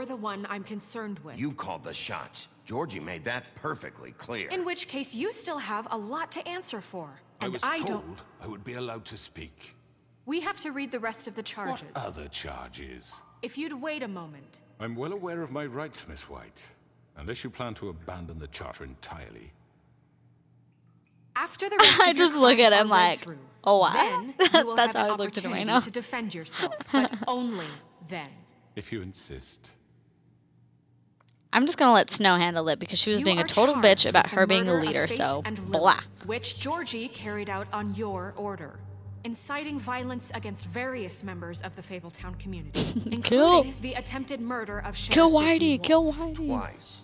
you're the one I'm concerned with. You called the shots. Georgie made that perfectly clear. In which case, you still have a lot to answer for. And I was told I would be allowed to speak. We have to read the rest of the charges. What other charges? If you'd wait a moment. I'm well aware of my rights, Miss White. Unless you plan to abandon the charter entirely. After the rest I of your just look crimes at him are read like, through, oh wow. then you will That's have how an I looked at him right opportunity now. to defend yourself, but only then. If you insist. I'm just gonna let Snow handle it because she was You being a are total charged bitch about with her being the murder of leader, Faith so and Lily, blah. which Georgie carried out on your order, inciting violence against various members of the Fabletown community, including the attempted murder of Sheriff Kill Bigby Whitey, kill Wolf. Whitey. Twice.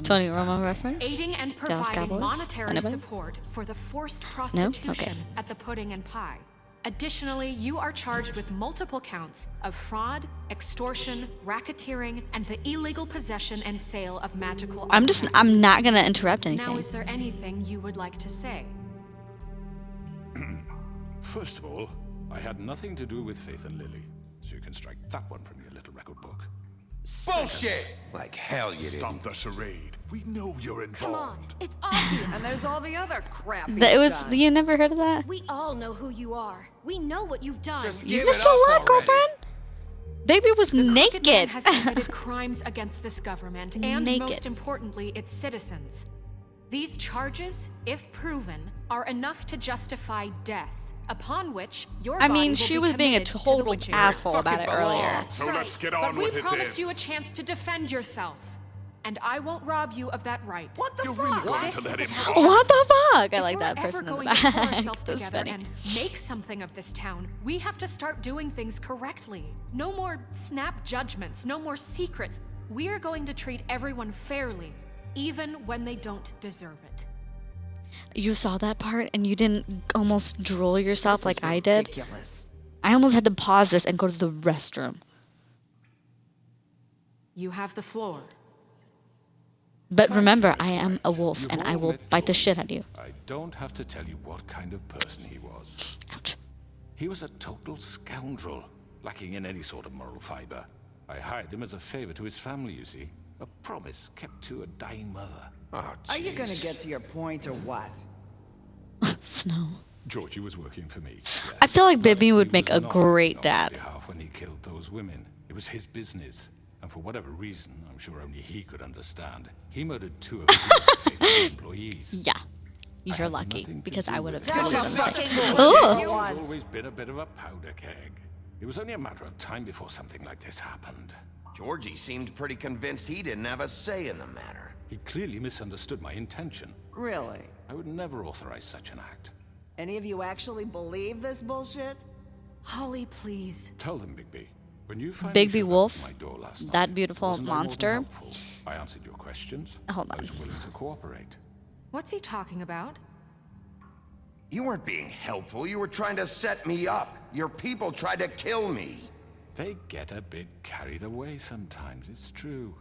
Tony Romo reference? Aiding and Dallas providing Cowboys? monetary Anybody? support for the forced prostitution Okay. at the Pudding and Pie. Additionally, you are charged with multiple counts of fraud, extortion, racketeering, and the illegal possession and sale of magical artifacts. I'm not gonna interrupt anything. Now, is there anything you would like to say? First of all, I had nothing to do with Faith and Lily, so you can strike that one from your little record book. Bullshit! Like hell you didn't. Stop the charade. We know you're Come on, involved. it's obvious. And there's all the other crap he's It was done. you never heard of that? We all know who you are. We know what you've done. Just You give got it your up luck, already. girlfriend. Baby was The Crooked Man naked. has committed crimes against this government and, Naked. most importantly, its citizens. These charges, if proven, are enough to justify death, upon which your I body mean, will she be was being a committed to the total witching asshole earth. about it Fucking earlier. belongs. So let's get But on we with it promised then. you a chance to defend yourself, and I won't rob you of that right. What the You're fuck? really going This to let is him about talk? What the justice. fuck? I If like we're that ever person in the going to pull back. ourselves That's together funny. and make something of this town, we have to start doing things correctly. No more snap judgments, no more secrets. We are going to treat everyone fairly, even when they don't deserve it. You saw that part and you didn't almost drool yourself like I did? Ridiculous. I almost had to pause this and go to the restroom. You have the floor. But Thank remember, you, Miss I am White. a wolf You've and I all will met bite the George. shit out of you. I don't have to tell you what kind of person he was. Ouch. He was a total scoundrel, lacking in any sort of moral fiber. I hired him as a favor to his family, you see. A promise kept to a dying mother. Oh, Are you gonna jeez. get to your point or what? Snow. Georgie was working for me. Yes. I feel like But Bibby would he make was a not great on my dad. behalf when he killed those women. It was his business. And for whatever reason, I'm sure only he could understand, he murdered two of his most faithful employees. Yeah. I You're had lucky nothing to because do I would have with it. totally Tell done the the fucking same. truth. Ugh. You He's once. always been a bit of a powder keg. It was only a matter of time before something like this happened. Georgie seemed pretty convinced he didn't have a say in the matter. He clearly misunderstood my intention. Really? I would never authorize such an act. Any of you actually believe this bullshit? Holly, please. Tell them, Bigby. When you finally Bigby showed up Wolf, at my door last that night, beautiful wasn't I more than monster. helpful? I answered your questions. Hold I on. was willing to cooperate. What's he talking about? You weren't being helpful. You were trying to set me up. Your people tried to kill me. They get a bit carried away sometimes, it's true.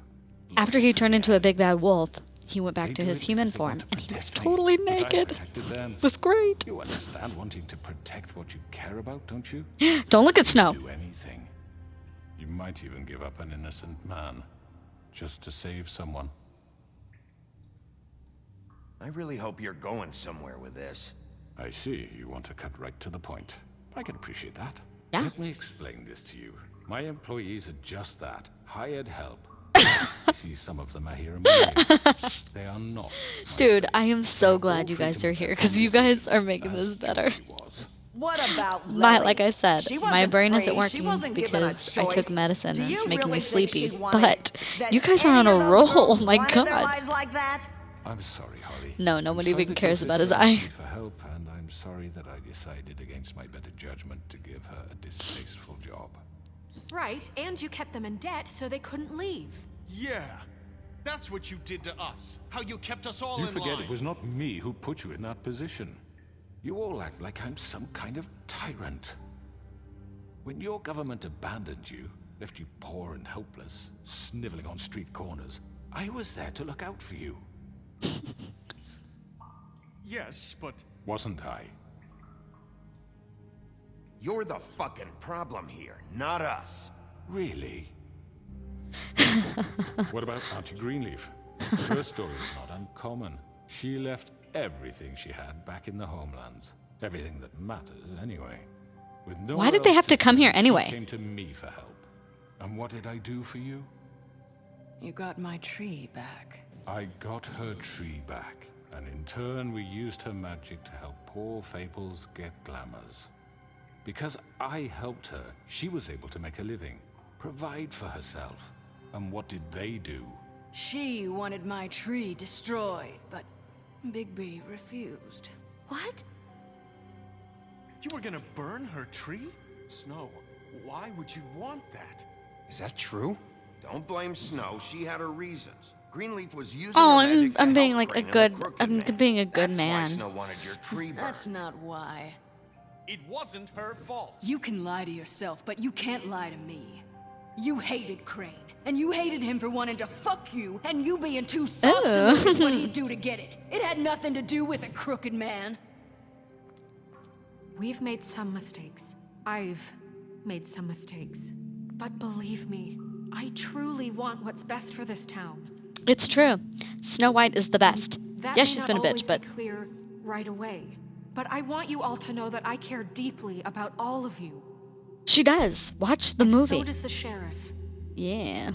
After he Loyal to turned the into a end. big bad wolf, he went back They to do his it human because they form want to and he was protect me, totally as I naked. protected them. It was great. You understand wanting to protect what you care about, don't you? Don't look at Snow. Do anything. You might even give up an innocent man just to save someone. I really hope you're going somewhere with this. I see. You want to cut right to the point. I can appreciate that. Yeah. Let me explain this to you. My employees are just that. Hired help. I see some of them are here in my name. They are not my Dude, slaves. I am They so are glad all you free guys to are make here their because own you guys decisions, are making as this better. Georgie was. What about Lily? My, like I said, She my wasn't brain free. isn't She working wasn't given a because I took choice. medicine Do and you it's making really me think sleepy. she wanted But that you guys are on any a of those roll. Oh girls my wanted their god. lives like that? I'm sorry, Holly. No, I'm nobody sorry even that cares your about his sister asked eye. me for help, and I'm sorry that I decided against my better judgment to give her a distasteful job. Right, and you kept them in debt so they couldn't leave. Yeah, that's what you did to us. How you kept us all You in forget line. it was not me who put you in that position. You all act like I'm some kind of tyrant. When your government abandoned you, left you poor and helpless, sniveling on street corners, I was there to look out for you. Yes, but Wasn't I? You're the fucking problem here, not us. Really? What about Auntie Greenleaf? Her story is not uncommon. She left everything she had back in the homelands. Everything that matters, anyway. With no Why did they have to come here anyway? She came to me for help. And what did I do for you? You got my tree back. I got her tree back, and in turn we used her magic to help poor Fables get glamours. Because I helped her, she was able to make a living, provide for herself. And what did they do? She wanted my tree destroyed, but Bigby refused. What? You were gonna burn her tree? Snow, why would you want that? Is that true? Don't blame Snow. She had her reasons. Greenleaf was using Oh, her magic to I'm being help like a Crane and the good, Crooked I'm Man. being a good That's man. why Snow wanted your tree burned. That's not why. It wasn't her fault. You can lie to yourself, but you can't lie to me. You hated Crane, and you hated him for wanting to fuck you, and you being too soft to notice what he'd do to get it. It had nothing to do with a crooked man. We've made some mistakes. I've made some mistakes. But believe me, I truly want what's best for this town. It's true. Snow White is the best. That Yeah, may she's not been a bitch, always but be clear right away. But I want you all to know that I care deeply about all of you. she does. Watch the And movie. so does the sheriff. Yeah.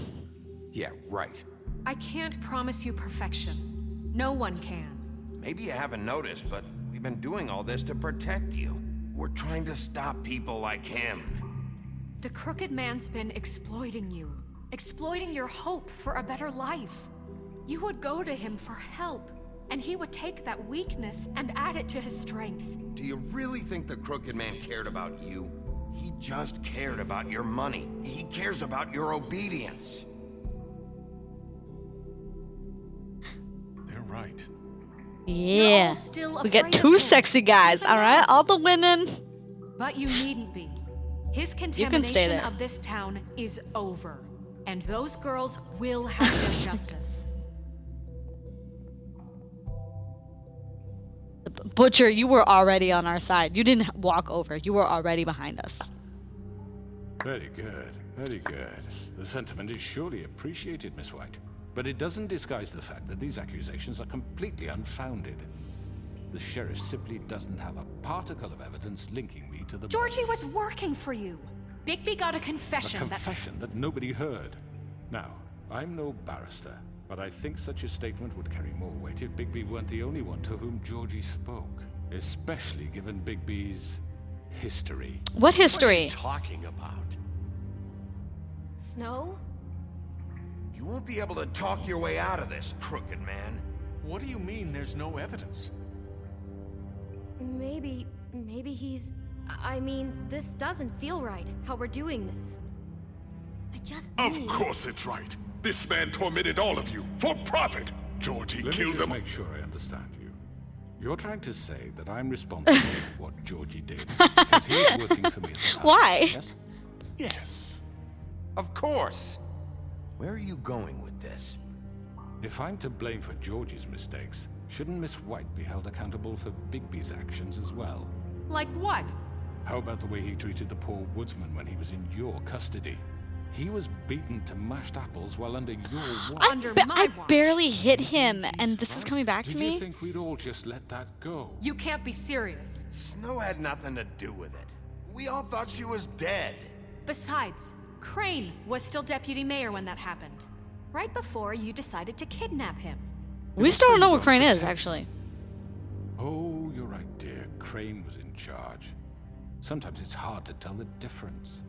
Yeah, right. I can't promise you perfection. No one can. Maybe you haven't noticed, but we've been doing all this to protect you. We're trying to stop people like him. The Crooked Man's been exploiting you. Exploiting your hope for a better life. You would go to him for help, and he would take that weakness and add it to his strength. Do you really think the Crooked Man cared about you? He just cared about your money. He cares about your obedience. They're right. You're Yeah. all still We get afraid of two him, sexy guys, even alright? now. All the women. But you needn't be. His stay contamination there. of this town is over. And those girls will have their justice. Butcher, you were already on our side. You didn't walk over. You were already behind us. Very good, very good. The sentiment is surely appreciated, Miss White. But it doesn't disguise the fact that these accusations are completely unfounded. The sheriff simply doesn't have a particle of evidence linking me to the Georgie was working for you. Bigby got a A confession confession that nobody heard. Now, I'm no barrister, but I think such a statement would carry more weight if Bigby weren't the only one to whom Georgie spoke. Especially given Bigby's history. What history? Talking about. Snow? You won't be able to talk your way out of this, Crooked Man. What do you mean there's no evidence? Maybe he's... I mean, this doesn't feel right, how we're doing this. I just Of need... course it's right. This man tormented all of you for profit. Georgie Let me killed just them. make sure I understand you. You're trying to say that I'm responsible for what Georgie did because he was working for me at the time. Why? Yes? Yes. Of course. Where are you going with this? If I'm to blame for Georgie's mistakes, shouldn't Miss White be held accountable for Bigby's actions as well? Like what? How about the way he treated the poor woodsman when he was in your custody? He was beaten to mashed apples while under your watch. Under my I watch. barely hit him, and this is coming back to Did me? you think we'd all just let that go? You can't be serious. Snow had nothing to do with it. We all thought she was dead. Besides, Crane was still deputy mayor when that happened. Right before you decided to kidnap him. We was still don't for know his what own Crane is, protection. actually. Oh, you're right, dear. Crane was in charge. Sometimes it's hard to tell the difference.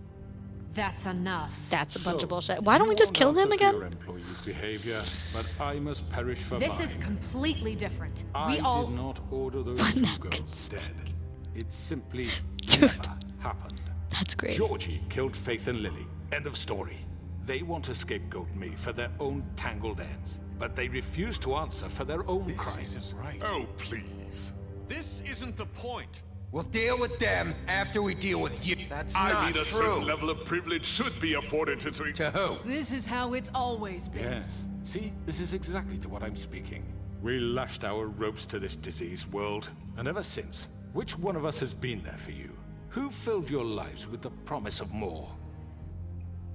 That's enough. That's a bunch So, of bullshit. Why don't we you just won't kill him answer for again? Your employees' behavior, but I must perish for This mine. is completely different. I We all... did not order those two girls dead. It simply Dude. never happened. That's great. Georgie killed Faith and Lily. End of story. They want to scapegoat me for their own tangled ends, but they refuse to answer for their own This crimes. isn't right. Oh, please. This isn't the point. We'll deal with them after we deal with you. That's I not mean, a true. certain level of privilege should be afforded to... To who? This is how it's always been. Yes. See, this is exactly to what I'm speaking. We lashed our ropes to this diseased world, and ever since, which one of us has been there for you? Who filled your lives with the promise of more?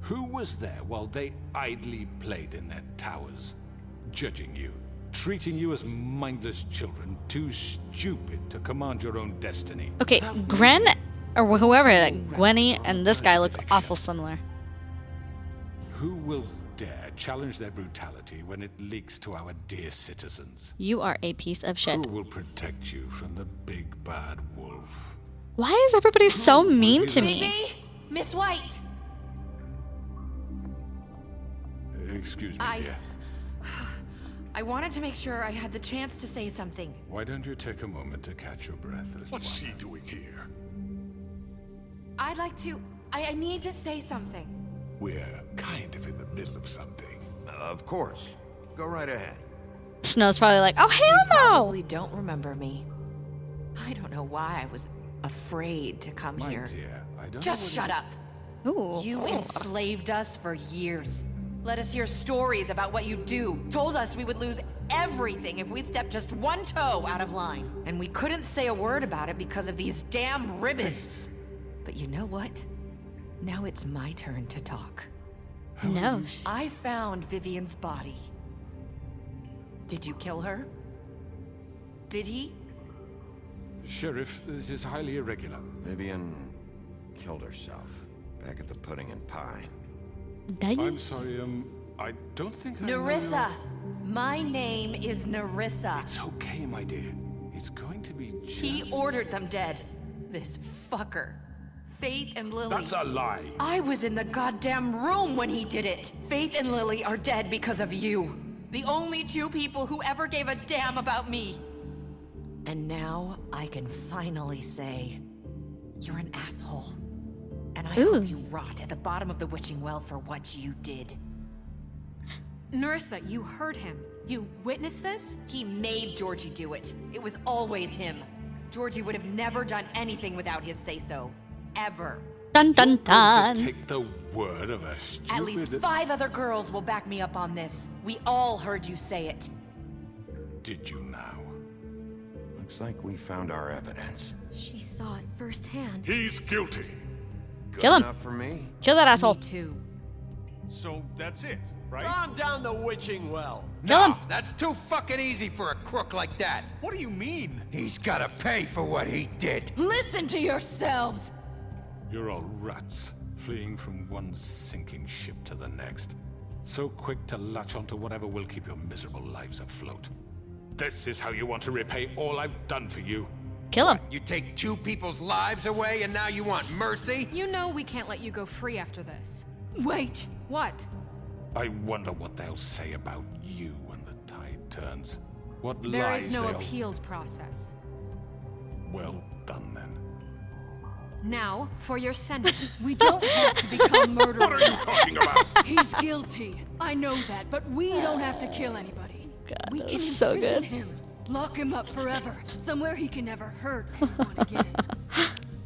Who was there while they idly played in their towers, judging you, treating you as mindless children, too stupid to command your own destiny? Okay, Gwen, or whoever, Gwenny and this guy look awful similar. Who will dare challenge their brutality when it leaks to our dear citizens? You are a piece of shit. Who will protect you from the big bad wolf? Why is everybody so mean to me? Bigby? Miss White! Excuse me, dear. I wanted to make sure I had the chance to say something. Why don't you take a moment to catch your breath, little What's one? she doing here? I'd like to... I need to say something. We're kind of in the middle of something. Of course. Go right ahead. Snow's probably like, oh hell no! Probably don't remember me. I don't know why I was afraid to come My here. dear, I don't Just know shut up. Ooh. You enslaved us for years. Let us hear stories about what you do. Told us we would lose everything if we stepped just one toe out of line. And we couldn't say a word about it because of these damn ribbons. But you know what? Now it's my turn to talk. No. I found Vivian's body. Did you kill her? Did he? Sheriff, this is highly irregular. Vivian killed herself back at the Pudding and Pie. I'm sorry, I don't think I know Nerissa! My name is Nerissa. It's okay, my dear. It's going to be just... He ordered them dead. This fucker. Faith and Lily. That's a lie. I was in the goddamn room when he did it. Faith and Lily are dead because of you. The only two people who ever gave a damn about me. And now I can finally say, you're an asshole. And I hope you rot at the bottom of the witching well for what you did. Nerissa, you heard him. You witnessed this? He made Georgie do it. It was always him. Georgie would have never done anything without his say-so. Ever. Dun dun Going to dun. take the word of a stupid... At least 5 other girls will back me up on this. We all heard you say it. Did you now? Looks like we found our evidence. She saw it firsthand. He's guilty. Good Kill him. enough for me? Kill that asshole. Me too. So that's it, right? Calm down the witching well. Kill him. That's too fucking easy for a crook like that. What do you mean? He's gotta pay for what he did. Listen to yourselves! You're all rats, fleeing from one sinking ship to the next. So quick to latch onto whatever will keep your miserable lives afloat. This is how you want to repay all I've done for you? Kill him. You take 2 people's lives away and now you want mercy? You know we can't let you go free after this. Wait! What? I wonder what they'll say about you when the tide turns. What There lies is no they'll... appeals process. Well done, then. Now, for your sentence. We don't have to become murderers. What are you talking about? He's guilty. I know that, but we don't have to kill anybody. God, We that can was so imprison good. him. Lock him up forever. Somewhere he can never hurt anyone again.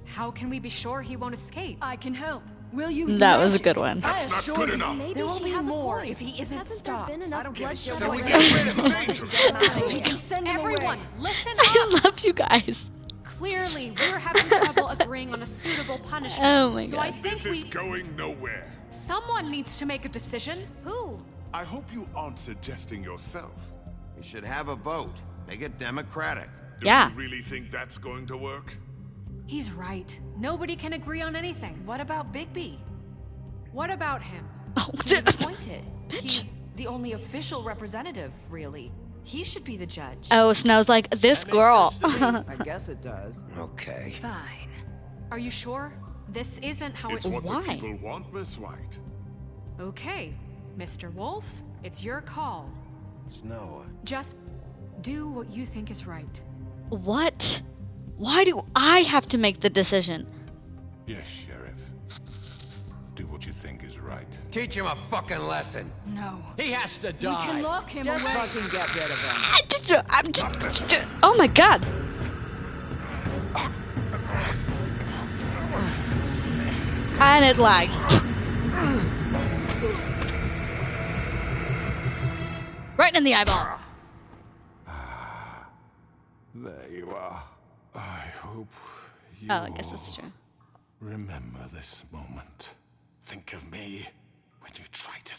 How can we be sure he won't escape? I can help. We'll use That was a magic. good one. That's I not assure good you. enough. Maybe There will she be has more a point. if he isn't Hasn't stopped. there been I enough don't give a shit. bloodshed So we already? get rid of him. We can send him Everyone, away. listen I up! love you guys. Clearly, we're having trouble agreeing on a suitable punishment. Oh my so I God. think This is going nowhere. someone needs to make a decision. Who? I hope you aren't suggesting yourself. We should have a vote. Make it democratic. Do Yeah. you really think that's going to work? He's right. Nobody can agree on anything. What about Bigby? What about him? Oh, He's appointed. He's the only official representative, really. He should be the judge. oh, Snow's like, this girl. I guess it does. Okay. Fine. Are you sure? This isn't how It's it's... what Why? the people want, Miss White. Okay, Mr. Wolf, it's your call. Snow. Just do what you think is right. What? Why do I have to make the decision? Yes, Sheriff. Do what you think is right. Teach him a fucking lesson. No. He has to We die. can lock him Just away. fucking get rid of him. I'm just, oh my God. And it lagged. Right in the eyeball. There you are. I hope you Oh, I guess that's true. remember this moment. Think of me When you try to